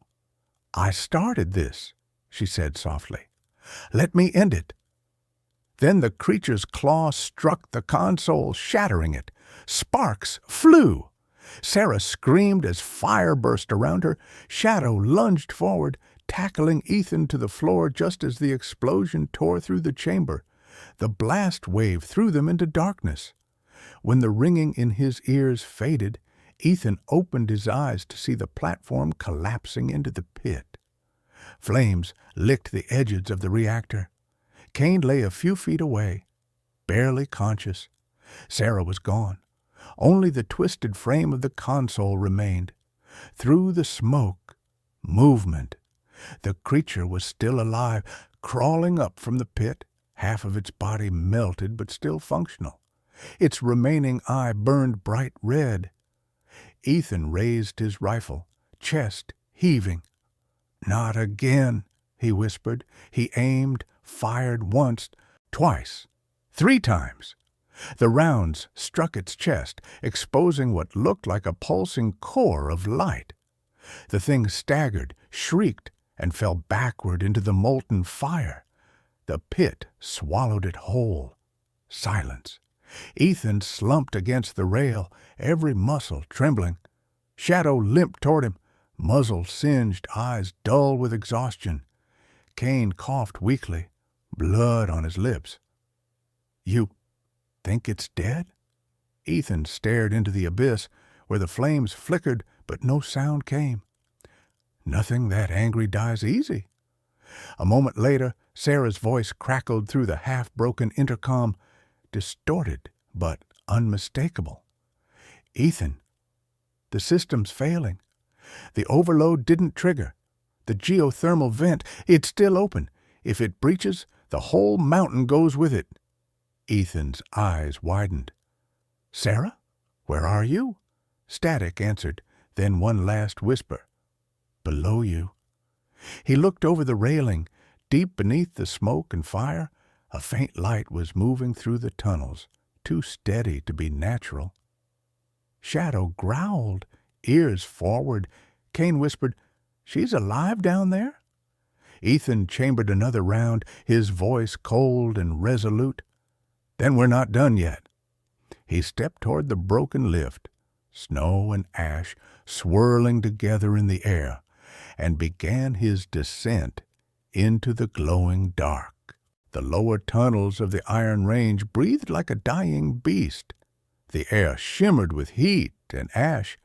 [SPEAKER 1] I started this," she said softly. "Let me end it." Then the creature's claw struck the console, shattering it. Sparks flew. Sarah screamed as fire burst around her. Shadow lunged forward, tackling Ethan to the floor just as the explosion tore through the chamber. The blast wave threw them into darkness. When the ringing in his ears faded, Ethan opened his eyes to see the platform collapsing into the pit. Flames licked the edges of the reactor. Kane lay a few feet away, barely conscious. Sarah was gone. Only the twisted frame of the console remained. Through the smoke, movement. The creature was still alive, crawling up from the pit, half of its body melted but still functional. Its remaining eye burned bright red. Ethan raised his rifle, chest heaving. "Not again," he whispered. He aimed, fired once, twice, 3 times. The rounds struck its chest, exposing what looked like a pulsing core of light. The thing staggered, shrieked, and fell backward into the molten fire. The pit swallowed it whole. Silence. Ethan slumped against the rail, every muscle trembling. Shadow limped toward him, muzzle singed, eyes dull with exhaustion. Kane coughed weakly, blood on his lips. "You think it's dead?" Ethan stared into the abyss, where the flames flickered but no sound came. "Nothing that angry dies easy." A moment later, Sarah's voice crackled through the half-broken intercom, distorted but unmistakable. "Ethan, the system's failing. The overload didn't trigger. The geothermal vent, it's still open. If it breaches, the whole mountain goes with it." Ethan's eyes widened. "Sarah, where are you?" Static answered, then one last whisper. "Below you." He looked over the railing. Deep beneath the smoke and fire, a faint light was moving through the tunnels, too steady to be natural. Shadow growled, ears forward. Kane whispered, "She's alive down there?" Ethan chambered another round, his voice cold and resolute. "Then we're not done yet." He stepped toward the broken lift, snow and ash swirling together in the air, and began his descent into the glowing dark. The lower tunnels of the Iron Range breathed like a dying beast. The air shimmered with heat and ash,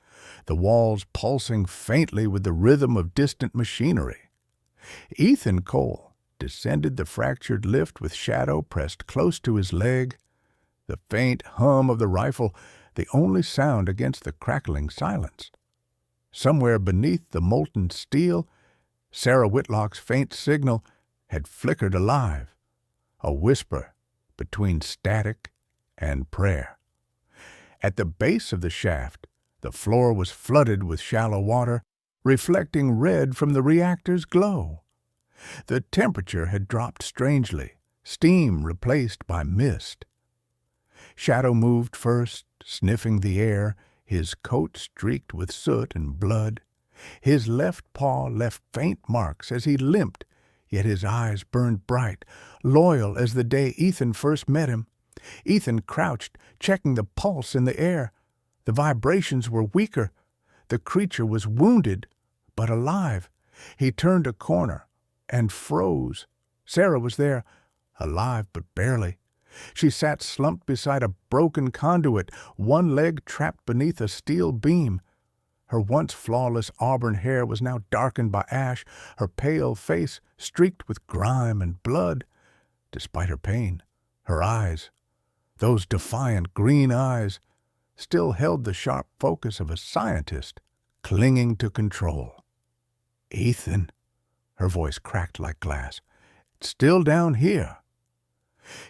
[SPEAKER 1] the walls pulsing faintly with the rhythm of distant machinery. Ethan Cole descended the fractured lift with Shadow pressed close to his leg, the faint hum of the rifle the only sound against the crackling silence. Somewhere beneath the molten steel, Sarah Whitlock's faint signal had flickered alive, a whisper between static and prayer. At the base of the shaft, the floor was flooded with shallow water, reflecting red from the reactor's glow. The temperature had dropped strangely, steam replaced by mist. Shadow moved first, sniffing the air, his coat streaked with soot and blood. His left paw left faint marks as he limped, yet his eyes burned bright, loyal as the day Ethan first met him. Ethan crouched, checking the pulse in the air. The vibrations were weaker. The creature was wounded, but alive. He turned a corner and froze. Sarah was there, alive but barely. She sat slumped beside a broken conduit, one leg trapped beneath a steel beam. Her once flawless auburn hair was now darkened by ash, her pale face streaked with grime and blood. Despite her pain, her eyes, those defiant green eyes, still held the sharp focus of a scientist clinging to control. "Ethan," her voice cracked like glass, "it's still down here."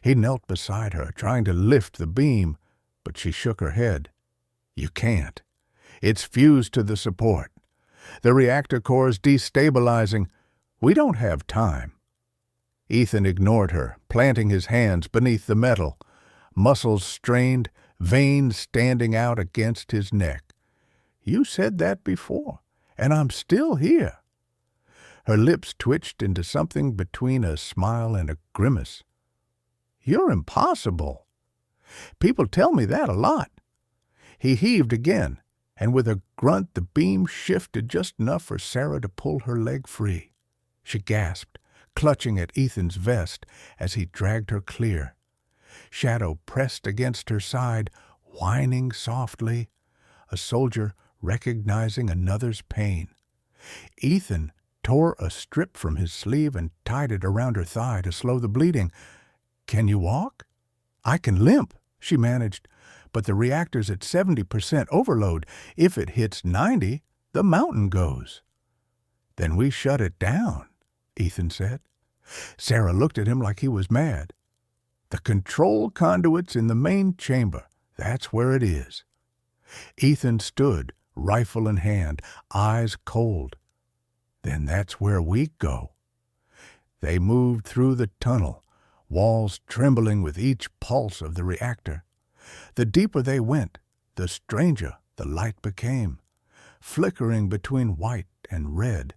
[SPEAKER 1] He knelt beside her, trying to lift the beam, but she shook her head. "You can't. It's fused to the support. The reactor core is destabilizing. We don't have time." Ethan ignored her, planting his hands beneath the metal, muscles strained, veins standing out against his neck. "You said that before, and I'm still here." Her lips twitched into something between a smile and a grimace. "You're impossible. People tell me that a lot." He heaved again, and with a grunt the beam shifted just enough for Sarah to pull her leg free. She gasped, clutching at Ethan's vest as he dragged her clear. Shadow pressed against her side, whining softly, a soldier recognizing another's pain. Ethan tore a strip from his sleeve and tied it around her thigh to slow the bleeding. "Can you walk?" "I can limp," she managed, "but the reactor's at 70% overload. If it hits 90, the mountain goes." "Then we shut it down," Ethan said. Sarah looked at him like he was mad. "The control conduit's in the main chamber. That's where it is." Ethan stood, rifle in hand, eyes cold. "Then that's where we go." They moved through the tunnel, walls trembling with each pulse of the reactor. The deeper they went, the stranger the light became, flickering between white and red,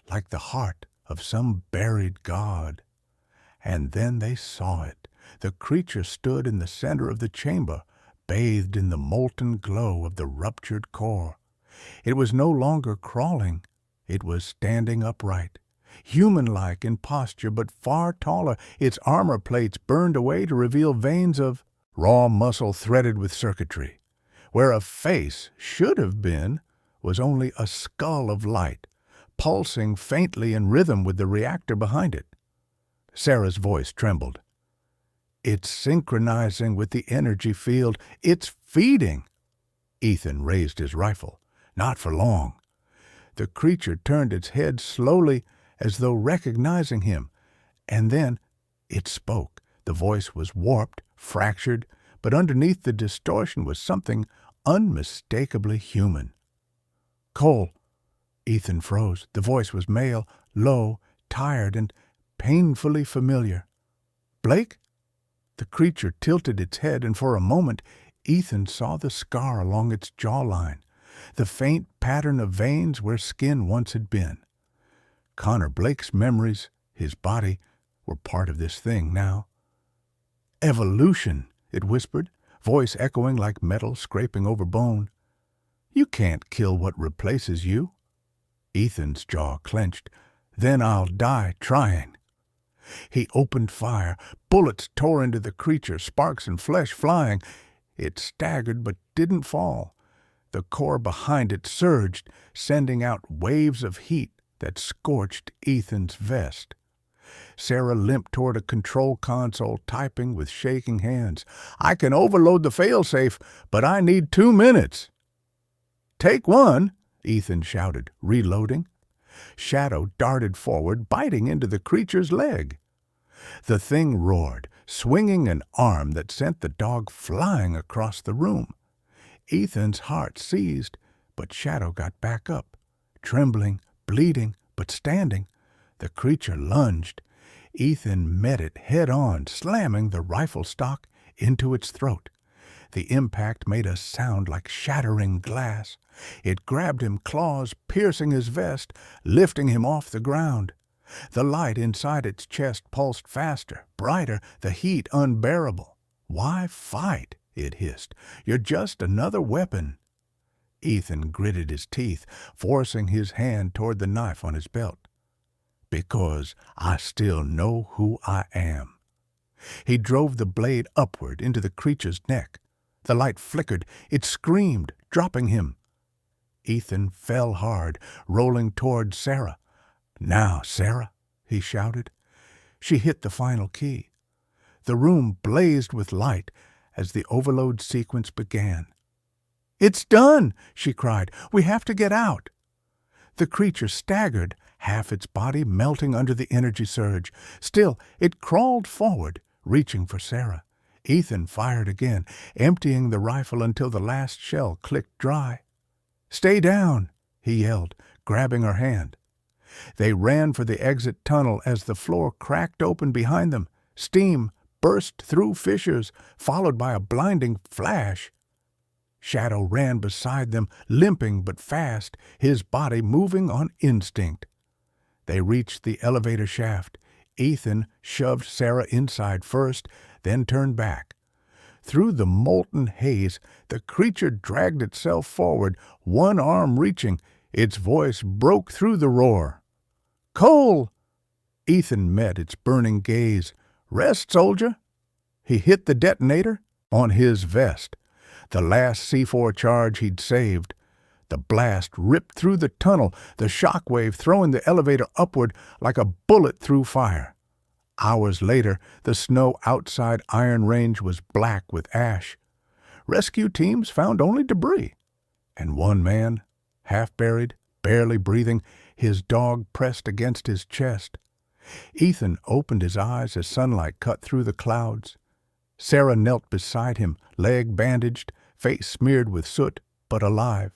[SPEAKER 1] like the heart of some buried god. And then they saw it. The creature stood in the center of the chamber, bathed in the molten glow of the ruptured core. It was no longer crawling. It was standing upright, human-like in posture, but far taller. Its armor plates burned away to reveal veins of raw muscle threaded with circuitry. Where a face should have been was only a skull of light, pulsing faintly in rhythm with the reactor behind it. Sarah's voice trembled. "It's synchronizing with the energy field. It's feeding." Ethan raised his rifle. Not for long. The creature turned its head slowly, as though recognizing him, and then it spoke. The voice was warped, fractured, but underneath the distortion was something unmistakably human. "Cole." Ethan froze. The voice was male, low, tired, and painfully familiar. "Blake?" The creature tilted its head, and for a moment Ethan saw the scar along its jawline, the faint pattern of veins where skin once had been. Connor Blake's memories, his body, were part of this thing now. "Evolution," it whispered, voice echoing like metal scraping over bone. "You can't kill what replaces you." Ethan's jaw clenched. "Then I'll die trying." He opened fire. Bullets tore into the creature, sparks and flesh flying. It staggered but didn't fall. The core behind it surged, sending out waves of heat that scorched Ethan's vest. Sarah limped toward a control console, typing with shaking hands. "I can overload the failsafe, but I need 2 minutes." "Take one," Ethan shouted, reloading. Shadow darted forward, biting into the creature's leg. The thing roared, swinging an arm that sent the dog flying across the room. Ethan's heart seized, but Shadow got back up, trembling, bleeding, but standing. The creature lunged. Ethan met it head-on, slamming the rifle stock into its throat. The impact made a sound like shattering glass. It grabbed him, claws piercing his vest, lifting him off the ground. The light inside its chest pulsed faster, brighter, the heat unbearable. "Why fight?" it hissed. "You're just another weapon." Ethan gritted his teeth, forcing his hand toward the knife on his belt. "Because I still know who I am." He drove the blade upward into the creature's neck. The light flickered. It screamed, dropping him. Ethan fell hard, rolling toward Sarah. "Now, Sarah," he shouted. She hit the final key. The room blazed with light as the overload sequence began. "It's done!" she cried. "We have to get out." The creature staggered, half its body melting under the energy surge. Still, it crawled forward, reaching for Sarah. Ethan fired again, emptying the rifle until the last shell clicked dry. "Stay down!" he yelled, grabbing her hand. They ran for the exit tunnel as the floor cracked open behind them. Steam burst through fissures, followed by a blinding flash. Shadow ran beside them, limping but fast, his body moving on instinct. They reached the elevator shaft. Ethan shoved Sarah inside first, then turned back. Through the molten haze, the creature dragged itself forward, one arm reaching. Its voice broke through the roar. "Cole!" Ethan met its burning gaze. "Rest, soldier." He hit the detonator on his vest, the last C4 charge he'd saved. The blast ripped through the tunnel, the shockwave throwing the elevator upward like a bullet through fire. Hours later, the snow outside Iron Range was black with ash. Rescue teams found only debris. And one man, half buried, barely breathing, his dog pressed against his chest. Ethan opened his eyes as sunlight cut through the clouds. Sarah knelt beside him, leg bandaged, face smeared with soot, but alive.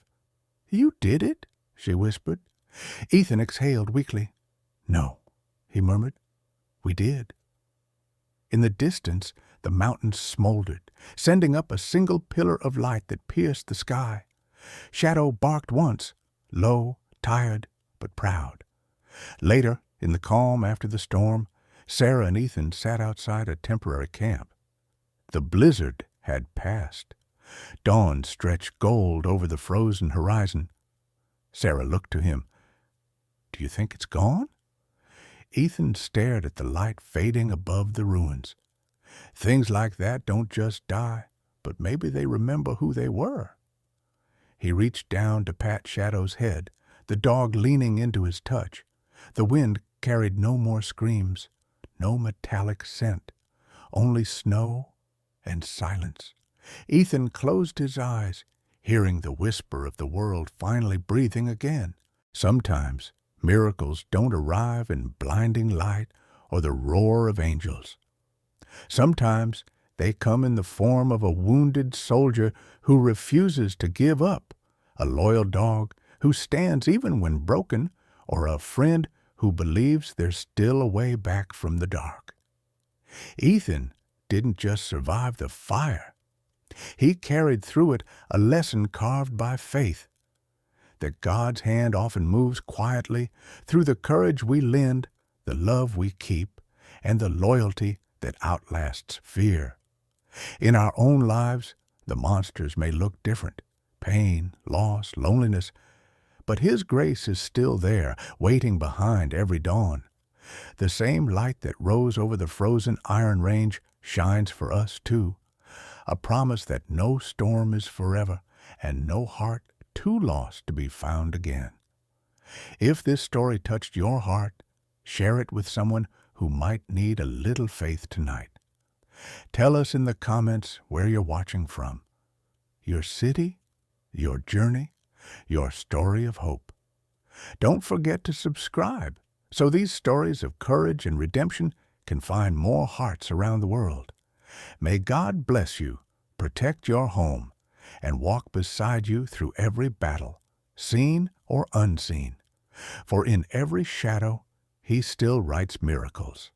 [SPEAKER 1] "You did it?" she whispered. Ethan exhaled weakly. "No," he murmured. "We did." In the distance, the mountains smoldered, sending up a single pillar of light that pierced the sky. Shadow barked once, low, tired, but proud. Later, in the calm after the storm, Sarah and Ethan sat outside a temporary camp. The blizzard had passed. Dawn stretched gold over the frozen horizon. Sarah looked to him. "Do you think it's gone?" Ethan stared at the light fading above the ruins. Things like that don't just die, but maybe they remember who they were. He reached down to pat Shadow's head, the dog leaning into his touch. The wind carried no more screams, no metallic scent, only snow and silence. Ethan closed his eyes, hearing the whisper of the world finally breathing again. Sometimes miracles don't arrive in blinding light or the roar of angels. Sometimes they come in the form of a wounded soldier who refuses to give up, a loyal dog who stands even when broken, or a friend who believes there's still a way back from the dark. Ethan didn't just survive the fire. He carried through it a lesson carved by faith, that God's hand often moves quietly through the courage we lend, the love we keep, and the loyalty that outlasts fear. In our own lives, the monsters may look different, pain, loss, loneliness, but His grace is still there, waiting behind every dawn. The same light that rose over the frozen Iron Range shines for us too, a promise that no storm is forever and no heart too lost to be found again. If this story touched your heart, share it with someone who might need a little faith tonight. Tell us in the comments where you're watching from. Your city, your journey, your story of hope. Don't forget to subscribe so these stories of courage and redemption can find more hearts around the world. May God bless you, protect your home, and walk beside you through every battle, seen or unseen. For in every shadow, He still writes miracles.